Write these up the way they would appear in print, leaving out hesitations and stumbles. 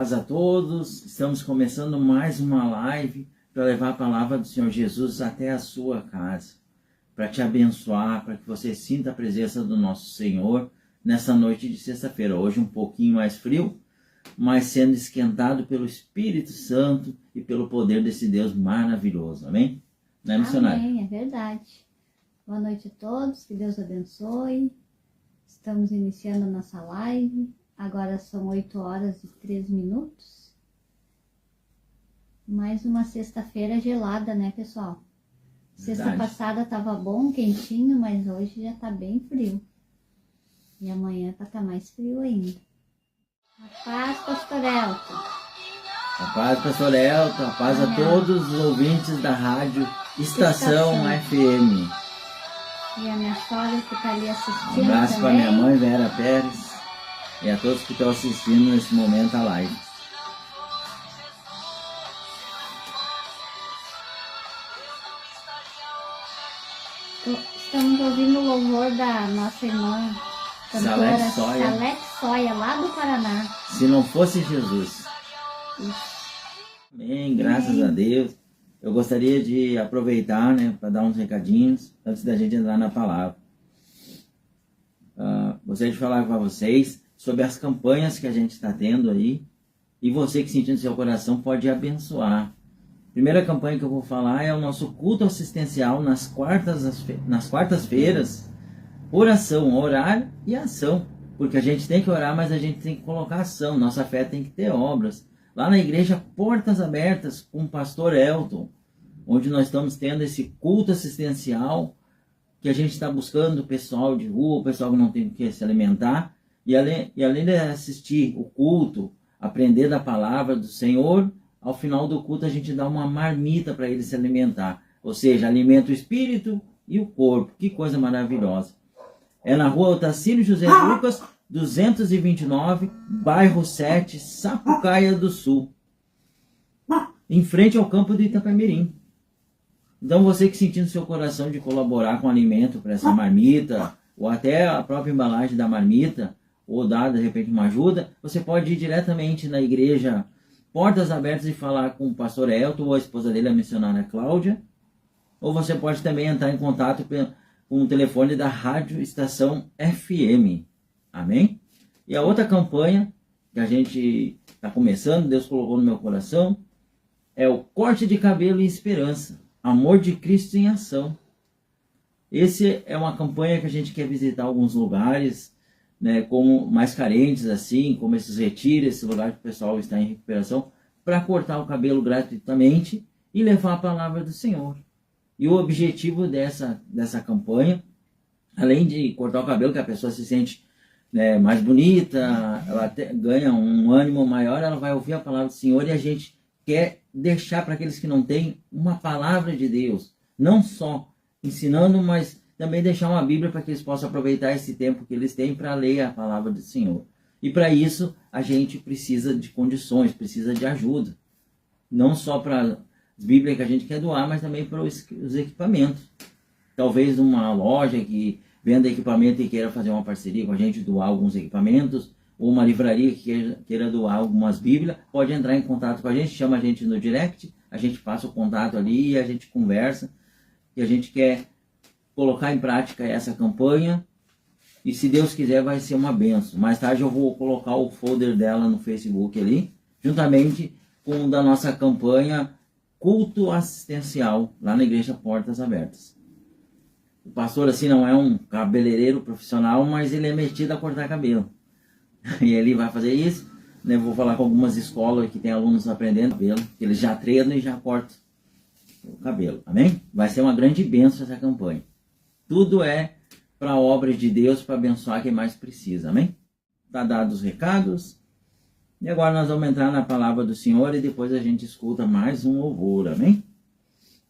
Paz a todos, estamos começando mais uma live para levar a palavra do Senhor Jesus até a sua casa, para te abençoar, para que você sinta a presença do nosso Senhor nessa noite de sexta-feira. Hoje um pouquinho mais frio, mas sendo esquentado pelo Espírito Santo e pelo poder desse Deus maravilhoso, amém? Não é, missionário? Amém, é verdade. Boa noite a todos, que Deus abençoe. Estamos iniciando a nossa live. Agora são 8h03. Mais uma sexta-feira gelada, né, pessoal? Sexta passada tava bom, quentinho, mas hoje já tá bem frio. E amanhã vai estar mais frio ainda. A paz, Pastor Elton. A paz, Pastor Elton. A paz a todos os ouvintes da rádio Estação FM. E a minha sogra que está ali assistindo. Um abraço para também. minha mãe, Vera Pérez. E a todos que estão assistindo nesse momento a live. Estamos ouvindo o louvor da nossa irmã cantora Salete Soia, lá do Paraná. Se não fosse Jesus. Amém, graças a Deus. Eu gostaria de aproveitar, né, para dar uns recadinhos antes da gente entrar na palavra. Gostaria de falar para vocês sobre as campanhas que a gente está tendo aí, e você que sentir no seu coração pode abençoar. A primeira campanha que eu vou falar é o nosso culto assistencial nas quartas-feiras, oração, horário e ação, porque a gente tem que orar, mas a gente tem que colocar ação, nossa fé tem que ter obras. Lá na igreja Portas Abertas com o pastor Elton, onde nós estamos tendo esse culto assistencial, que a gente está buscando o pessoal de rua, o pessoal que não tem o que se alimentar, e além de assistir o culto, aprender da palavra do Senhor, ao final do culto a gente dá uma marmita para ele se alimentar. Ou seja, alimenta o espírito e o corpo. Que coisa maravilhosa. É na rua Otacílio José Lucas, 229, bairro 7, Sapucaia do Sul. Em frente ao campo do Itapemirim. Então você que sentir no seu coração de colaborar com alimento para essa marmita, ou até a própria embalagem da marmita, ou dar de repente uma ajuda, você pode ir diretamente na igreja Portas Abertas e falar com o pastor Elton ou a esposa dele, a missionária Cláudia. Ou você pode também entrar em contato com o telefone da Rádio Estação FM. Amém? E a outra campanha que a gente está começando, Deus colocou no meu coração, é o corte de cabelo e esperança. Amor de Cristo em ação. Esse é uma campanha que a gente quer visitar alguns lugares, né, como mais carentes, assim, como esses retiros, esse lugar que o pessoal está em recuperação, para cortar o cabelo gratuitamente e levar a palavra do Senhor. E o objetivo dessa campanha, além de cortar o cabelo, que a pessoa se sente, né, mais bonita, ela ganha um ânimo maior, ela vai ouvir a palavra do Senhor, e a gente quer deixar para aqueles que não têm uma palavra de Deus, não só ensinando, mas também deixar uma Bíblia para que eles possam aproveitar esse tempo que eles têm para ler a palavra do Senhor. E para isso a gente precisa de condições, precisa de ajuda. Não só para as Bíblias que a gente quer doar, mas também para os equipamentos. Talvez uma loja que venda equipamento e queira fazer uma parceria com a gente, doar alguns equipamentos, ou uma livraria que queira doar algumas Bíblias, pode entrar em contato com a gente, chama a gente no direct, a gente passa o contato ali e a gente conversa, e a gente quer colocar em prática essa campanha, e se Deus quiser vai ser uma benção. Mais tarde eu vou colocar o folder dela no Facebook ali, juntamente com o da nossa campanha Culto Assistencial, lá na igreja Portas Abertas. O pastor assim não é um cabeleireiro profissional, mas ele é metido a cortar cabelo. E ele vai fazer isso, né? Vou falar com algumas escolas que tem alunos aprendendo cabelo, que eles já treinam e já cortam o cabelo, amém? Vai ser uma grande bênção essa campanha. Tudo é para a obra de Deus, para abençoar quem mais precisa, amém? Está dados os recados. E agora nós vamos entrar na palavra do Senhor e depois a gente escuta mais um louvor, amém?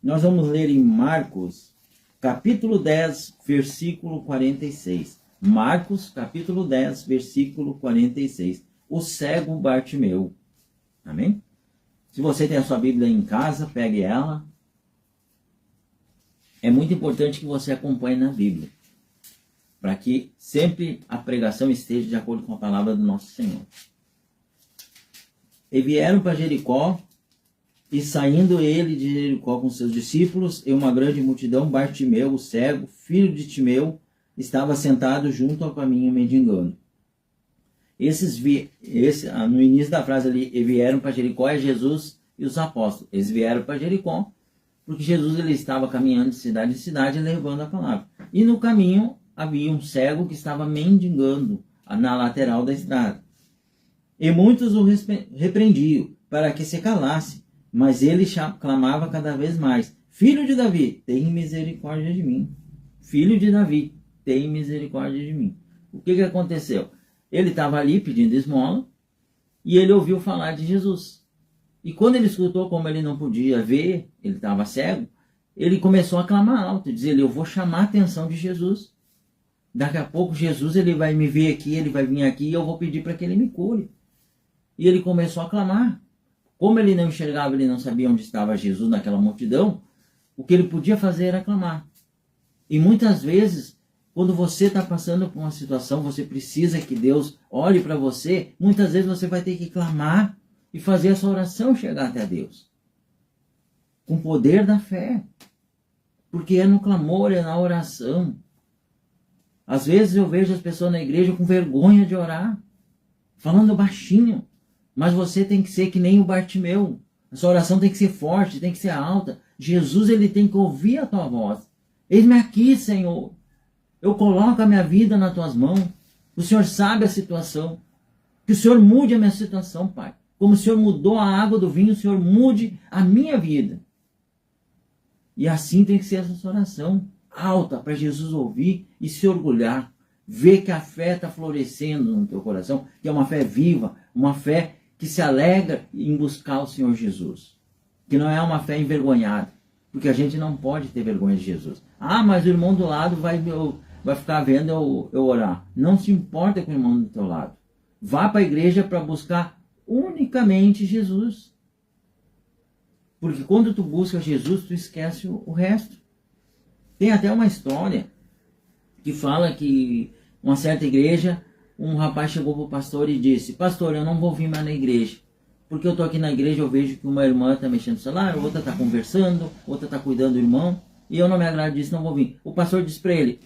Nós vamos ler em Marcos, capítulo 10, versículo 46. Marcos, capítulo 10, versículo 46. O cego Bartimeu. Amém? Se você tem a sua Bíblia em casa, pegue ela. É muito importante que você acompanhe na Bíblia, para que sempre a pregação esteja de acordo com a palavra do nosso Senhor. E vieram para Jericó, e saindo ele de Jericó com seus discípulos e uma grande multidão, Bartimeu, o cego, filho de Timeu, estava sentado junto ao caminho mendigando. No início da frase ali, e vieram para Jericó, é Jesus e os apóstolos. Eles vieram para Jericó, porque Jesus ele estava caminhando de cidade em cidade, levando a palavra. E no caminho havia um cego que estava mendigando na lateral da estrada. E muitos o repreendiam para que se calasse, mas ele clamava cada vez mais: Filho de Davi, tem misericórdia de mim. Filho de Davi, tem misericórdia de mim. O que aconteceu? Ele estava ali pedindo esmola e ele ouviu falar de Jesus. E quando ele escutou, como ele não podia ver, ele estava cego, ele começou a clamar alto, dizer: eu vou chamar a atenção de Jesus. Daqui a pouco Jesus ele vai me ver aqui, ele vai vir aqui e eu vou pedir para que ele me cure. E ele começou a clamar. Como ele não enxergava, ele não sabia onde estava Jesus naquela multidão, o que ele podia fazer era clamar. E muitas vezes, quando você está passando por uma situação, você precisa que Deus olhe para você, muitas vezes você vai ter que clamar e fazer essa oração chegar até Deus. Com o poder da fé. Porque é no clamor, é na oração. Às vezes eu vejo as pessoas na igreja com vergonha de orar, falando baixinho. Mas você tem que ser que nem o Bartimeu. A sua oração tem que ser forte, tem que ser alta. Jesus ele tem que ouvir a tua voz. Eis-me aqui, Senhor. Eu coloco a minha vida nas tuas mãos. O Senhor sabe a situação. Que o Senhor mude a minha situação, Pai. Como o Senhor mudou a água do vinho, o Senhor mude a minha vida. E assim tem que ser essa oração alta para Jesus ouvir e se orgulhar. Ver que a fé está florescendo no teu coração, que é uma fé viva, uma fé que se alegra em buscar o Senhor Jesus. Que não é uma fé envergonhada. Porque a gente não pode ter vergonha de Jesus. Ah, mas o irmão do lado vai ficar vendo eu orar. Não se importa com o irmão do teu lado. Vá para a igreja para buscar unicamente Jesus. Porque quando tu busca Jesus, tu esquece o resto. Tem até uma história que fala que uma certa igreja, um rapaz chegou para o pastor e disse: Pastor, eu não vou vir mais na igreja. Porque eu estou aqui na igreja, eu vejo que uma irmã está mexendo no celular, outra está conversando, outra está cuidando do irmão, e eu não me agrado disso, não vou vir. O pastor disse para ele: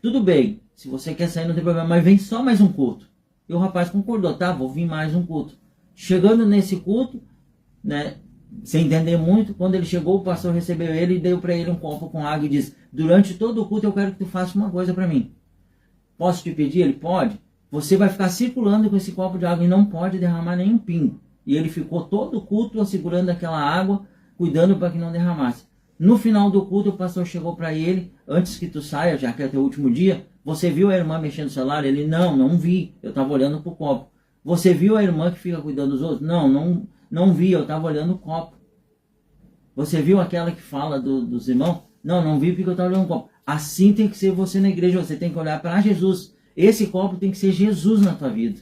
tudo bem, se você quer sair não tem problema, mas vem só mais um culto. E o rapaz concordou: tá, vou vir mais um culto. Chegando nesse culto, né, sem entender muito, quando ele chegou, o pastor recebeu ele e deu para ele um copo com água e disse: durante todo o culto eu quero que tu faça uma coisa para mim. Posso te pedir? Ele: pode. Você vai ficar circulando com esse copo de água e não pode derramar nenhum pingo. E ele ficou todo o culto segurando aquela água, cuidando para que não derramasse. No final do culto, o pastor chegou para ele: antes que tu saia, já que é teu último dia, você viu a irmã mexendo no celular? Ele: não vi, eu estava olhando para o copo. Você viu a irmã que fica cuidando dos outros? Não vi, eu estava olhando o copo. Você viu aquela que fala dos irmãos? Não vi porque eu estava olhando o copo. Assim tem que ser você na igreja, você tem que olhar para Jesus. Esse copo tem que ser Jesus na tua vida.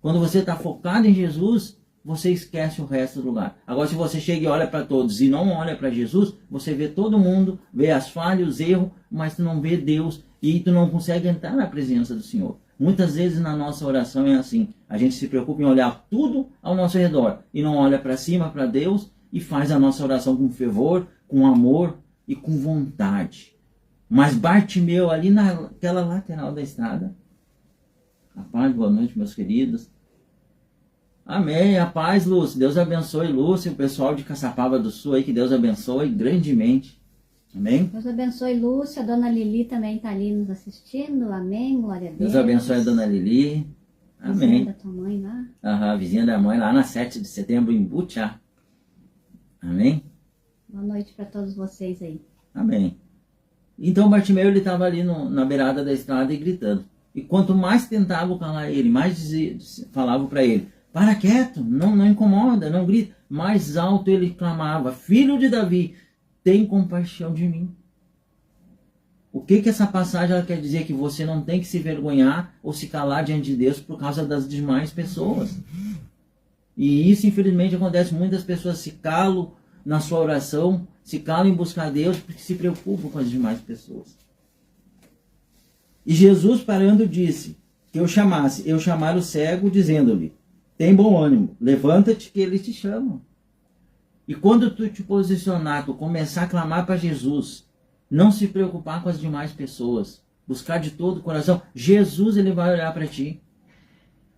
Quando você está focado em Jesus, você esquece o resto do lugar. Agora, se você chega e olha para todos e não olha para Jesus, você vê todo mundo, vê as falhas, os erros, mas tu não vê Deus e tu não consegue entrar na presença do Senhor. Muitas vezes na nossa oração é assim. A gente se preocupa em olhar tudo ao nosso redor e não olha para cima, para Deus, e faz a nossa oração com fervor, com amor e com vontade. Mas Bartimeu, ali naquela lateral da estrada. A paz, boa noite, meus queridos. Amém, a paz, Lúcia. Deus abençoe, Lúcia, o pessoal de Caçapava do Sul aí, que Deus abençoe grandemente. Amém? Deus abençoe, Lúcia. A dona Lili também está ali nos assistindo. Amém, glória a Deus. Deus abençoe a dona Lili. Amém. Vizinha da tua mãe lá. Aham, vizinha da mãe lá na 7 de setembro em Butiá. Amém? Boa noite para todos vocês aí. Amém. Então Bartimeu ele estava ali na beirada da estrada e gritando. E quanto mais tentava calar ele, mais falava para ele: para quieto, não incomoda, não grita. Mais alto ele clamava: Filho de Davi, tem compaixão de mim. O que essa passagem ela quer dizer? Que você não tem que se vergonhar ou se calar diante de Deus por causa das demais pessoas. E isso, infelizmente, acontece. Muitas pessoas se calam na sua oração, se calam em buscar Deus porque se preocupam com as demais pessoas. E Jesus, parando, disse que eu chamara o cego, dizendo-lhe: tem bom ânimo, levanta-te que ele te chama. E quando tu te posicionar, tu começar a clamar para Jesus, não se preocupar com as demais pessoas, buscar de todo o coração, Jesus, ele vai olhar para ti.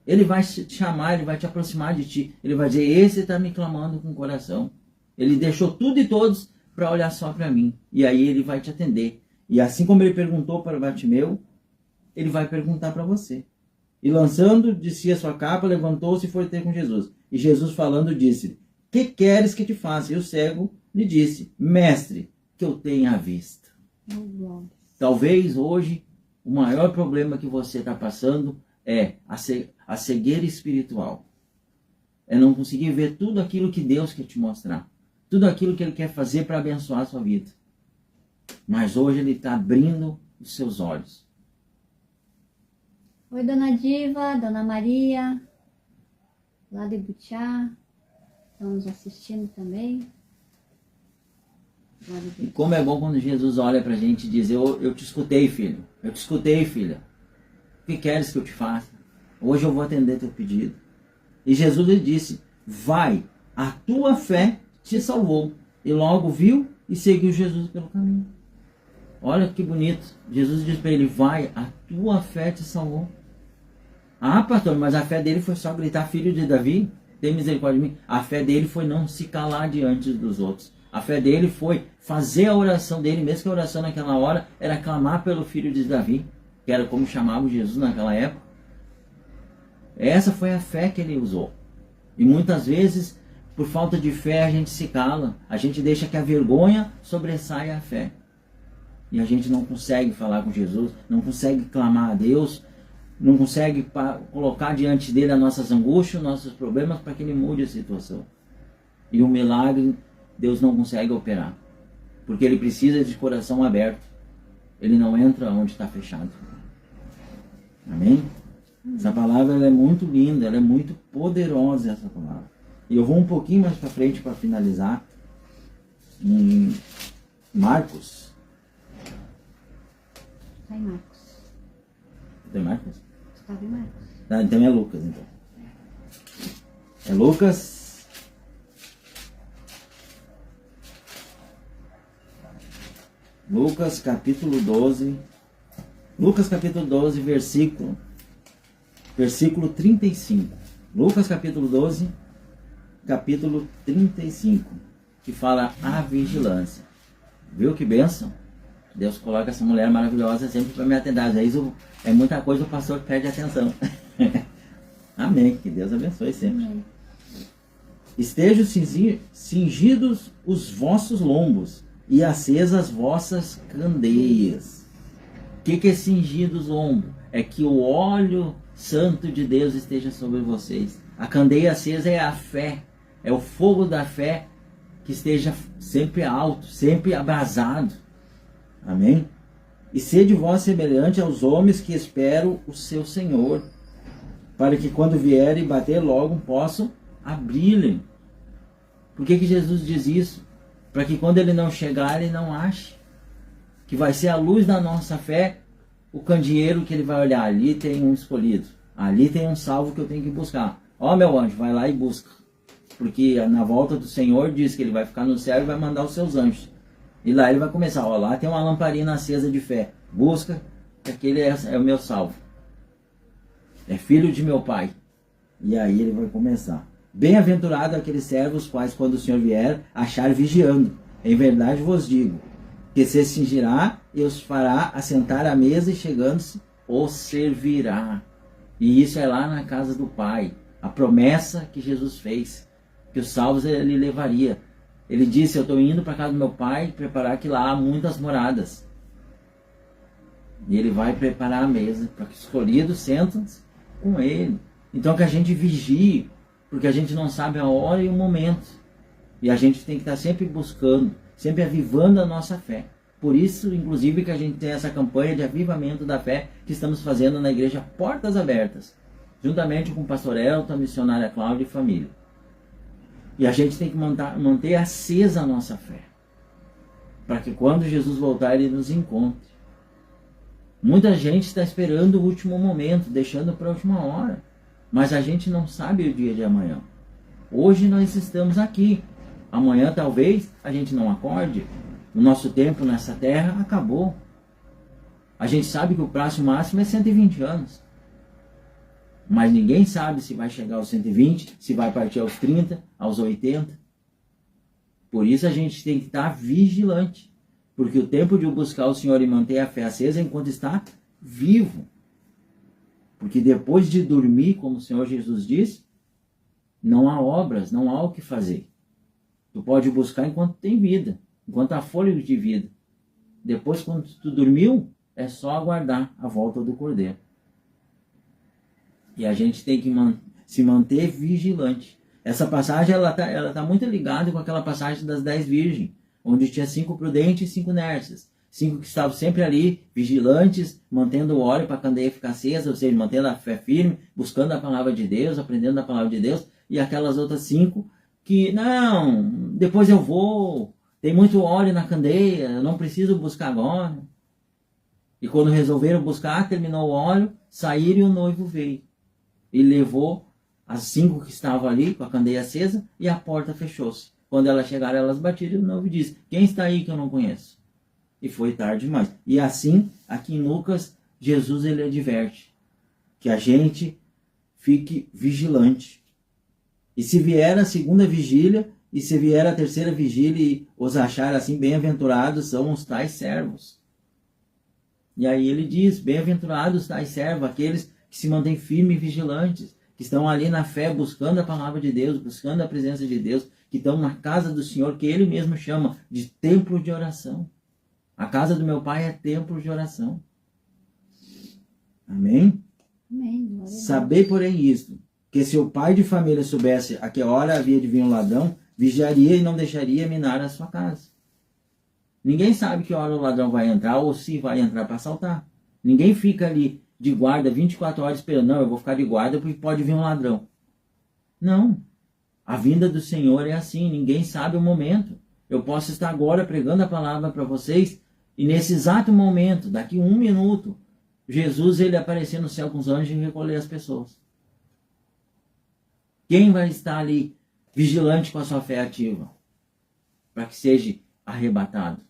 Ele vai te chamar, ele vai te aproximar de ti. Ele vai dizer, esse está me clamando com o coração. Ele deixou tudo e todos para olhar só para mim. E aí ele vai te atender. E assim como ele perguntou para Bartimeu, ele vai perguntar para você. E lançando de si a sua capa, levantou-se e foi ter com Jesus. E Jesus falando disse, que queres que te faça? E o cego lhe disse, mestre, que eu tenha a vista. Talvez hoje o maior problema que você está passando é a cegueira espiritual. É não conseguir ver tudo aquilo que Deus quer te mostrar. Tudo aquilo que Ele quer fazer para abençoar a sua vida. Mas hoje Ele está abrindo os seus olhos. Oi, Dona Diva, Dona Maria, lá de Butiá, estão nos assistindo também. E como é bom quando Jesus olha para a gente e diz, eu te escutei, filho, eu te escutei, filha. O que queres que eu te faça? Hoje eu vou atender teu pedido. E Jesus lhe disse, vai, a tua fé te salvou. E logo viu e seguiu Jesus pelo caminho. Olha que bonito. Jesus disse para ele, vai, a tua fé te salvou. Ah, pastor, mas a fé dele foi só gritar, filho de Davi, tem misericórdia de mim. A fé dele foi não se calar diante dos outros. A fé dele foi fazer a oração dele, mesmo que a oração naquela hora era clamar pelo filho de Davi, que era como chamava Jesus naquela época. Essa foi a fé que ele usou. E muitas vezes, por falta de fé, a gente se cala. A gente deixa que a vergonha sobressaia a fé. E a gente não consegue falar com Jesus, não consegue clamar a Deus, não consegue colocar diante dele as nossas angústias, nossos problemas, para que ele mude a situação. E o milagre, Deus não consegue operar. Porque ele precisa de coração aberto. Ele não entra onde está fechado. Amém? Essa palavra ela é muito linda, ela é muito poderosa, essa palavra. E eu vou um pouquinho mais para frente para finalizar. Em Marcos. Está em Marcos. Tem Marcos? Estava em Marcos. Tá, então é Lucas, então. É Lucas. Lucas capítulo 12. Lucas capítulo 12, versículo 35. Lucas capítulo 12, capítulo 35. Que fala a vigilância. Viu que bênção? Deus coloca essa mulher maravilhosa sempre para me atender. Às vezes é muita coisa, o pastor perde atenção. Amém. Que Deus abençoe sempre. Amém. Estejam cingidos os vossos lombos e acesas as vossas candeias. O que é cingido os lombos? É que o óleo santo de Deus esteja sobre vocês. A candeia acesa é a fé. É o fogo da fé que esteja sempre alto, sempre abrasado. Amém? E sede vós semelhante aos homens que esperam o seu Senhor, para que quando vierem bater logo possam abrir-lhe. Por que Jesus diz isso? Para que quando ele não chegar, ele não ache. Que vai ser a luz da nossa fé, o candeeiro que ele vai olhar. Ali tem um escolhido. Ali tem um salvo que eu tenho que buscar. Ó, meu anjo, vai lá e busca. Porque na volta do Senhor diz que ele vai ficar no céu e vai mandar os seus anjos. E lá ele vai começar, ó, lá tem uma lamparina acesa de fé. Busca, que aquele é o meu salvo. É filho de meu pai. E aí ele vai começar. Bem-aventurado aqueles servos quais, quando o Senhor vier, achar vigiando. Em verdade vos digo, que se cingirá e os fará assentar à mesa e chegando-se, os servirá. E isso é lá na casa do Pai. A promessa que Jesus fez, que os salvos ele levaria. Ele disse, eu estou indo para a casa do meu pai preparar que lá há muitas moradas. E ele vai preparar a mesa para que os escolhidos sentem-se com ele. Então que a gente vigie, porque a gente não sabe a hora e o momento. E a gente tem que estar sempre buscando, sempre avivando a nossa fé. Por isso, inclusive, que a gente tem essa campanha de avivamento da fé que estamos fazendo na igreja Portas Abertas, juntamente com o pastor Elton, a missionária Cláudia e família. E a gente tem que manter acesa a nossa fé, para que quando Jesus voltar, ele nos encontre. Muita gente está esperando o último momento, deixando para a última hora. Mas a gente não sabe o dia de amanhã. Hoje nós estamos aqui. Amanhã talvez a gente não acorde. O nosso tempo nessa terra acabou. A gente sabe que o prazo máximo é 120 anos. Mas ninguém sabe se vai chegar aos 120, se vai partir aos 30, aos 80. Por isso a gente tem que estar vigilante. Porque o tempo de buscar o Senhor e manter a fé acesa é enquanto está vivo. Porque depois de dormir, como o Senhor Jesus disse, não há obras, não há o que fazer. Tu pode buscar enquanto tem vida, enquanto há fôlego de vida. Depois, quando tu dormiu, é só aguardar a volta do Cordeiro. E a gente tem que se manter vigilante. Essa passagem ela tá muito ligada com aquela passagem das 10 virgens, onde tinha 5 prudentes e 5 nércias. 5 que estavam sempre ali, vigilantes, mantendo o óleo para a candeia ficar acesa, ou seja, mantendo a fé firme, buscando a palavra de Deus, aprendendo a palavra de Deus. E aquelas outras 5 que, não, depois eu vou, tem muito óleo na candeia, eu não preciso buscar agora. E quando resolveram buscar, terminou o óleo, saíram e o noivo veio. E levou as 5 que estavam ali com a candeia acesa e a porta fechou-se. Quando elas chegaram, elas batiram e o noivo disse: quem está aí que eu não conheço? E foi tarde demais. E assim, aqui em Lucas, Jesus ele adverte que a gente fique vigilante. E se vier a segunda vigília, e se vier a terceira vigília e os achar assim, bem-aventurados são os tais servos. E aí ele diz: bem-aventurados tais servos, aqueles que se mantêm firmes e vigilantes, que estão ali na fé, buscando a palavra de Deus, buscando a presença de Deus, que estão na casa do Senhor, que Ele mesmo chama de templo de oração. A casa do meu Pai é templo de oração. Amém? Amém. Sabei, porém, isto, que se o pai de família soubesse a que hora havia de vir um ladrão, vigiaria e não deixaria minar a sua casa. Ninguém sabe que hora o ladrão vai entrar ou se vai entrar para assaltar. Ninguém fica ali de guarda 24 horas esperando. Não, eu vou ficar de guarda porque pode vir um ladrão. Não. A vinda do Senhor é assim. Ninguém sabe o momento. Eu posso estar agora pregando a palavra para vocês e nesse exato momento, daqui 1 minuto, Jesus ele aparecer no céu com os anjos e recolher as pessoas. Quem vai estar ali vigilante com a sua fé ativa para que seja arrebatado?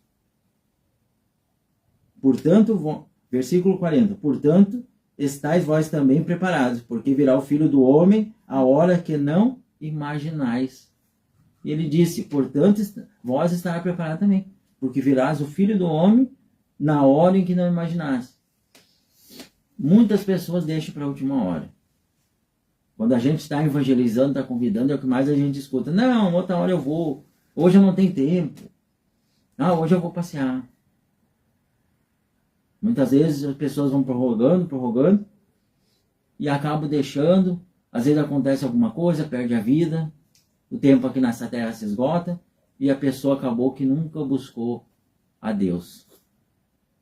Portanto, versículo 40, portanto, estais vós também preparados, porque virá o Filho do Homem a hora que não imaginais. E ele disse, portanto, vós estará preparado também, porque virás o Filho do Homem na hora em que não imaginais. Muitas pessoas deixam para a última hora. Quando a gente está evangelizando, está convidando, é o que mais a gente escuta. Não, outra hora eu vou. Hoje eu não tenho tempo. Ah, hoje eu vou passear. Muitas vezes as pessoas vão prorrogando e acabam deixando. Às vezes acontece alguma coisa, perde a vida, o tempo aqui nessa terra se esgota e a pessoa acabou que nunca buscou a Deus.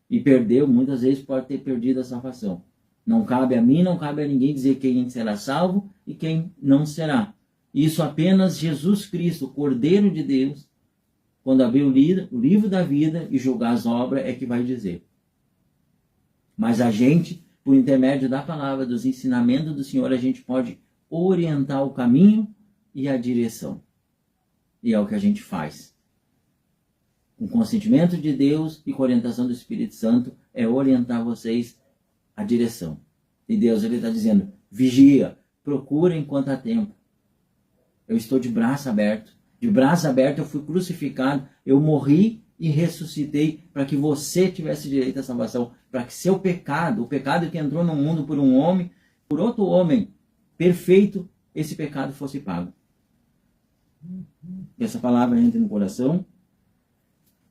E perdeu, muitas vezes pode ter perdido a salvação. Não cabe a mim, não cabe a ninguém dizer quem será salvo e quem não será. Isso apenas Jesus Cristo, o Cordeiro de Deus, quando abrir o livro da vida e julgar as obras, é que vai dizer. Mas a gente, por intermédio da palavra, dos ensinamentos do Senhor, a gente pode orientar o caminho e a direção. E é o que a gente faz. Com consentimento de Deus e com orientação do Espírito Santo, é orientar vocês a direção. E Deus ele está dizendo, vigia, procura enquanto há tempo. Eu estou de braço aberto. De braço aberto eu fui crucificado, eu morri e ressuscitei para que você tivesse direito à salvação, para que seu pecado, o pecado que entrou no mundo por um homem, por outro homem perfeito, esse pecado fosse pago. Que essa palavra entre no coração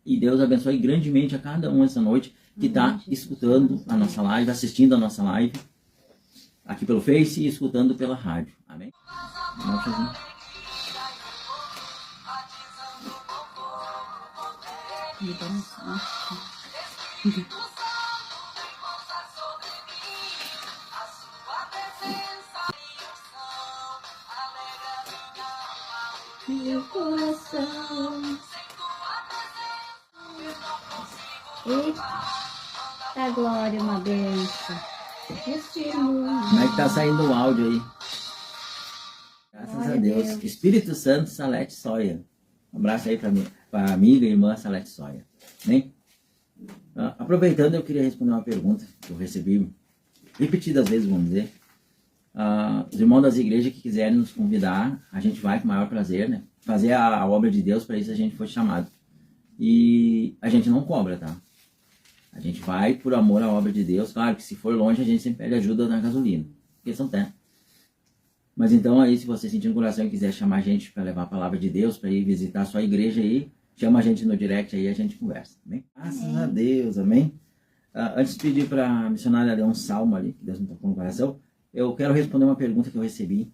e Deus abençoe grandemente a cada um essa noite que está escutando a nossa live, assistindo a nossa live aqui pelo Face e escutando pela rádio. Amém? Meu coração. Eita glória, uma benção. Como é que tá saindo o áudio aí? Deus. Espírito Santo, Salete Soia. Um abraço aí para a amiga e irmã Salete Soia. Amém? Aproveitando, eu queria responder uma pergunta que eu recebi repetidas vezes, vamos dizer. Os irmãos das igrejas que quiserem nos convidar, a gente vai com o maior prazer, né? Fazer a obra de Deus, para isso a gente foi chamado. E a gente não cobra, tá? A gente vai por amor à obra de Deus. Claro que se for longe, a gente sempre pede ajuda na gasolina. Questão tem. Mas então aí, se você sentir no coração e quiser chamar a gente para levar a palavra de Deus, para ir visitar a sua igreja aí, chama a gente no direct aí e a gente conversa. Amém? Graças a Deus, amém? Antes de pedir para a missionária ler um salmo ali, que Deus me tocou no coração, eu quero responder uma pergunta que eu recebi.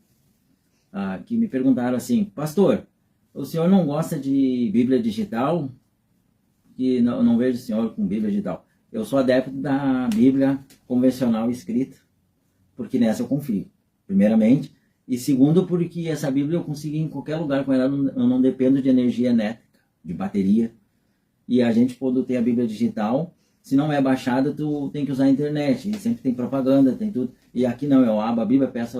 Que me perguntaram assim: pastor, o senhor não gosta de Bíblia digital? Que não vejo o senhor com Bíblia digital. Eu sou adepto da Bíblia convencional escrita, porque nessa eu confio, primeiramente. E segundo, porque essa Bíblia eu consigo ir em qualquer lugar com ela, eu não dependo de energia elétrica, de bateria. E a gente, quando tem a Bíblia digital, se não é baixada, tu tem que usar a internet. E sempre tem propaganda, tem tudo. E aqui não, eu abro a Bíblia, peço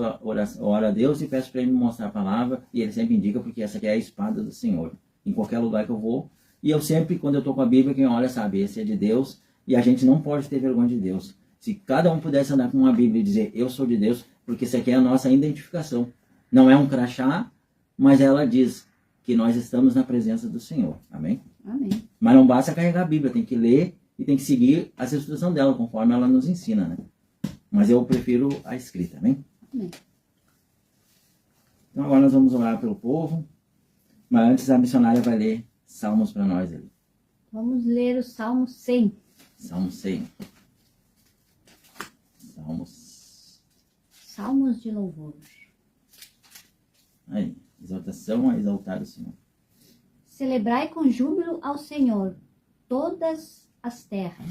ora a Deus e peço para ele me mostrar a palavra. E ele sempre indica, porque essa aqui é a espada do Senhor. Em qualquer lugar que eu vou. E eu sempre, quando eu estou com a Bíblia, quem olha sabe, esse é de Deus. E a gente não pode ter vergonha de Deus. Se cada um pudesse andar com uma Bíblia e dizer, eu sou de Deus, porque isso aqui é a nossa identificação. Não é um crachá, mas ela diz que nós estamos na presença do Senhor. Amém? Amém. Mas não basta carregar a Bíblia, tem que ler e tem que seguir a instrução dela, conforme ela nos ensina, né? Mas eu prefiro a escrita, amém? Amém. Então agora nós vamos orar pelo povo, mas antes a missionária vai ler Salmos para nós ali. Vamos ler o Salmo 100. Salmo 100. Salmos de louvor. Aí, exaltação a exaltar o Senhor. Celebrai com júbilo ao Senhor todas as terras.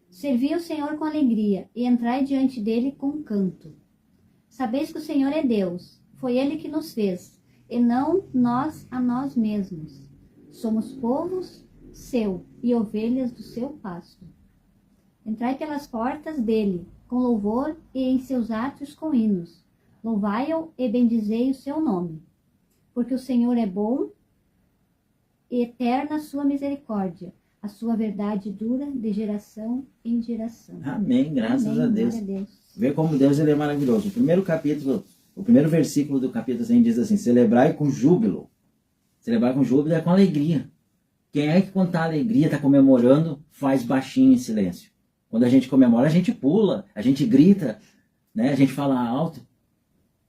Servi ao Senhor com alegria e entrai diante dele com canto. Sabeis que o Senhor é Deus, foi ele que nos fez, e não nós a nós mesmos. Somos povos seu e ovelhas do seu pasto. Entrai pelas portas dele com louvor e em seus átrios com hinos. Louvai-o e bendizei o seu nome. Porque o Senhor é bom e eterna a sua misericórdia. A sua verdade dura de geração em geração. Amém, graças Amém, a Deus. glória a Deus. Vê como Deus ele é maravilhoso. O primeiro versículo do capítulo 100 diz assim, celebrai com júbilo. Celebrar com júbilo é com alegria. Quem é que quando está alegria, está comemorando, faz baixinho em silêncio? Quando a gente comemora, a gente pula, a gente grita, né? A gente fala alto.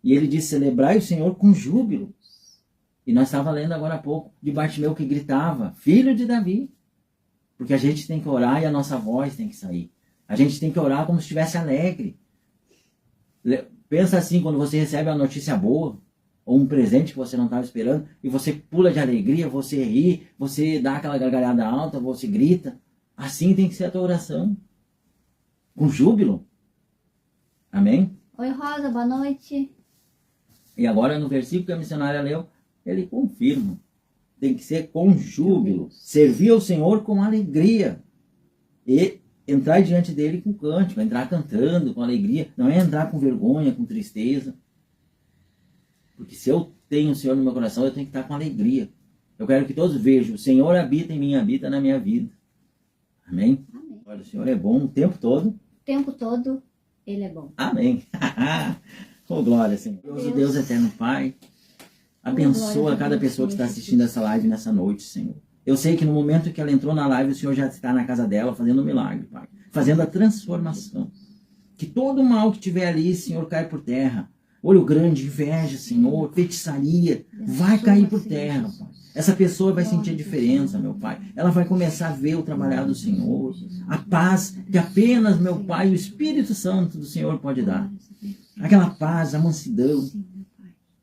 E ele diz, celebrai o Senhor com júbilo. E nós estávamos lendo agora há pouco de Bartimeu que gritava, filho de Davi. Porque a gente tem que orar e a nossa voz tem que sair. A gente tem que orar como se estivesse alegre. Pensa assim, quando você recebe uma notícia boa, ou um presente que você não estava esperando, e você pula de alegria, você ri, você dá aquela gargalhada alta, você grita. Assim tem que ser a tua oração. Com júbilo. Amém? Oi, Rosa, boa noite. E agora no versículo que a missionária leu, ele confirma. Tem que ser com júbilo. Servir ao Senhor com alegria. E entrar diante dele com cântico. Entrar cantando com alegria. Não é entrar com vergonha, com tristeza. Porque se eu tenho o Senhor no meu coração, eu tenho que estar com alegria. Eu quero que todos vejam. O Senhor habita em mim, habita na minha vida. Amém? Amém. Olha, o Senhor é bom o tempo todo. O tempo todo, ele é bom. Amém. Oh, glória, Senhor. Deus eterno Pai. Abençoa cada pessoa que está assistindo essa live nessa noite, Senhor. Eu sei que no momento que ela entrou na live, o Senhor já está na casa dela fazendo um milagre, Pai. Fazendo a transformação. Que todo mal que tiver ali, Senhor, cai por terra. Olho grande, inveja, Senhor, feitiçaria, vai cair por terra, Pai. Essa pessoa vai sentir a diferença, meu Pai. Ela vai começar a ver o trabalhar do Senhor. A paz que apenas, meu Pai, o Espírito Santo do Senhor pode dar. Aquela paz, a mansidão.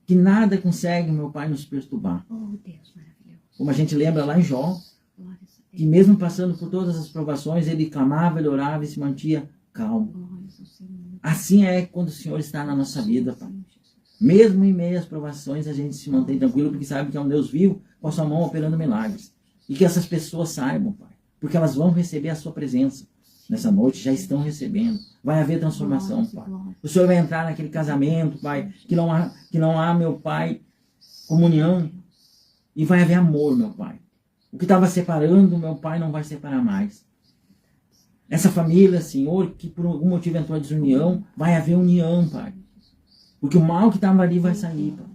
Que nada consegue, meu Pai, nos perturbar. Como a gente lembra lá em Jó, que mesmo passando por todas as provações, ele clamava, ele orava e se mantinha calmo. Assim é quando o Senhor está na nossa vida, Pai. Mesmo em meio às provações, a gente se mantém tranquilo, porque sabe que é um Deus vivo, com a sua mão operando milagres. E que essas pessoas saibam, Pai, porque elas vão receber a sua presença. nessa noite já estão recebendo. Vai haver transformação, Pai. O Senhor vai entrar naquele casamento, Pai, que não há, meu Pai, comunhão. E vai haver amor, meu Pai. O que estava separando, meu Pai, não vai separar mais. Essa família, Senhor, que por algum motivo entrou a desunião, vai haver união, Pai. Porque o mal que estava ali vai sair, Pai.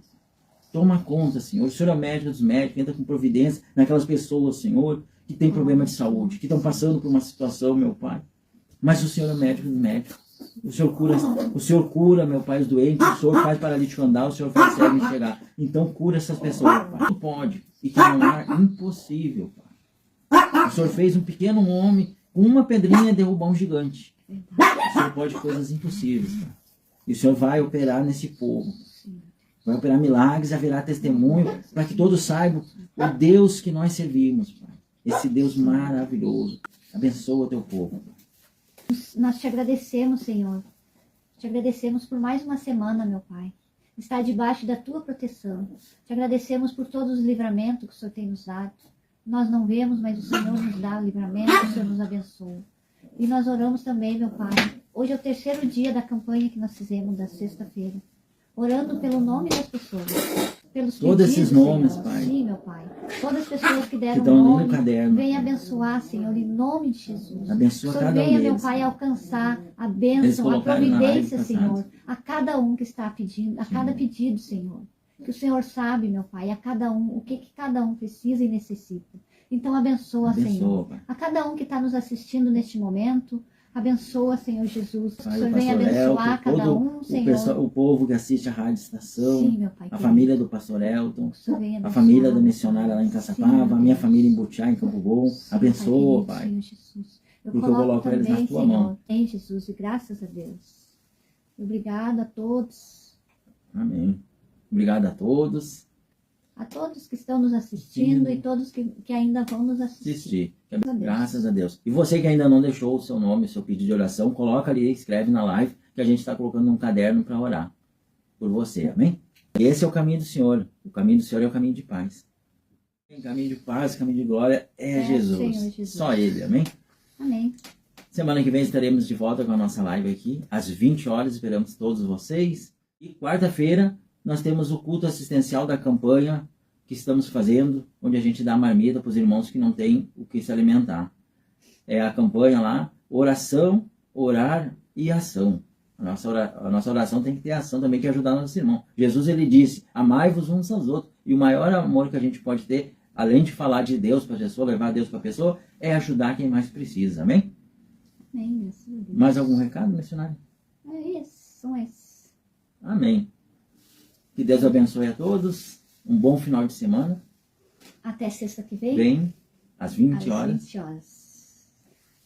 Toma conta, Senhor. O Senhor é o médico dos médicos, entra com providência naquelas pessoas, Senhor, que têm problema de saúde, que estão passando por uma situação, meu Pai. Mas o Senhor é o médico dos médicos. O Senhor cura, meu Pai, os doentes. O Senhor faz paralítico andar, o Senhor faz cego enxergar. Então cura essas pessoas, Pai. Não pode. E que não há impossível, Pai. O Senhor fez um pequeno homem com uma pedrinha derrubar um gigante. O Senhor pode coisas impossíveis, Pai. E o Senhor vai operar nesse povo. Vai operar milagres, haverá testemunho, para que todos saibam o Deus que nós servimos, Pai. Esse Deus maravilhoso. Abençoa o teu povo. Nós te agradecemos, Senhor. Te agradecemos por mais uma semana, meu Pai. Estar debaixo da tua proteção. Te agradecemos por todos os livramentos que o Senhor tem nos dado. Nós não vemos, mas o Senhor nos dá o livramento, o Senhor nos abençoa. E nós oramos também, meu Pai. Hoje é o 3º dia da campanha que nós fizemos, da sexta-feira. Orando pelo nome das pessoas. Pelos todos pedidos, esses nomes, Senhor. Pai. Sim, meu Pai. Todas as pessoas que deram que nome, no caderno, vem abençoar, Senhor, em nome de Jesus. Abençoa o Senhor cada um venha, deles, meu Pai, Pai. alcançar a Eles bênção, a colocaram na live providência, passada. Senhor, a cada um que está pedindo, a cada pedido, Senhor. Que o Senhor sabe, meu Pai, a cada um, o que cada um precisa e necessita. Então abençoa, Senhor. Pai. A cada um que está nos assistindo neste momento, abençoa, Senhor Jesus. Que o Pai, Senhor o venha pastor abençoar Elton, cada todo um, Senhor. o povo que assiste a Rádio Estação, Sim, meu Pai a querido. família do pastor Elton, Que o Senhor venha a abençoar, família da meu missionária Pai. lá em Sim, Caçapava, meu a minha Deus. família em Butiá, em Campo Bom. Sim, Abençoa, Pai Pai. querido, Senhor Jesus. Eu Porque eu coloco coloco eles também, na tua Senhor, mão. em Jesus, e graças a Deus. Obrigado a todos. Amém. Obrigado a todos. A todos que estão nos assistindo Sim. e todos que ainda vão nos assistir. Assistir. Deus. Graças a Deus. E você que ainda não deixou o seu nome, o seu pedido de oração, coloca ali, escreve na live, que a gente está colocando um caderno para orar por você, amém? E esse é o caminho do Senhor. O caminho do Senhor é o caminho de paz. O caminho de paz, o caminho de glória é Jesus. Senhor Jesus. Só Ele, amém? Amém. Semana que vem estaremos de volta com a nossa live aqui, às 20 horas, esperamos todos vocês. E quarta-feira nós temos o culto assistencial da campanha que estamos fazendo, onde a gente dá marmita para os irmãos que não têm o que se alimentar. É a campanha lá, oração, orar e ação. A nossa oração tem que ter ação também, que é ajudar nossos irmãos. Jesus, ele disse, amai-vos uns aos outros. E o maior amor que a gente pode ter, além de falar de Deus para a pessoa, levar Deus para a pessoa, é ajudar quem mais precisa, amém? Amém, graças a Deus. Mais algum recado, missionário? É isso, são esses. Amém. Que Deus abençoe a todos. Um bom final de semana. Até sexta que vem. Vem às 20 às horas 20 horas.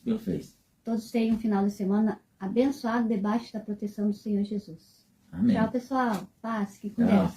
pelo Face. Todos tenham um final de semana abençoado debaixo da proteção do Senhor Jesus. Amém. Tchau, pessoal. Paz, que com Tchau. Deus.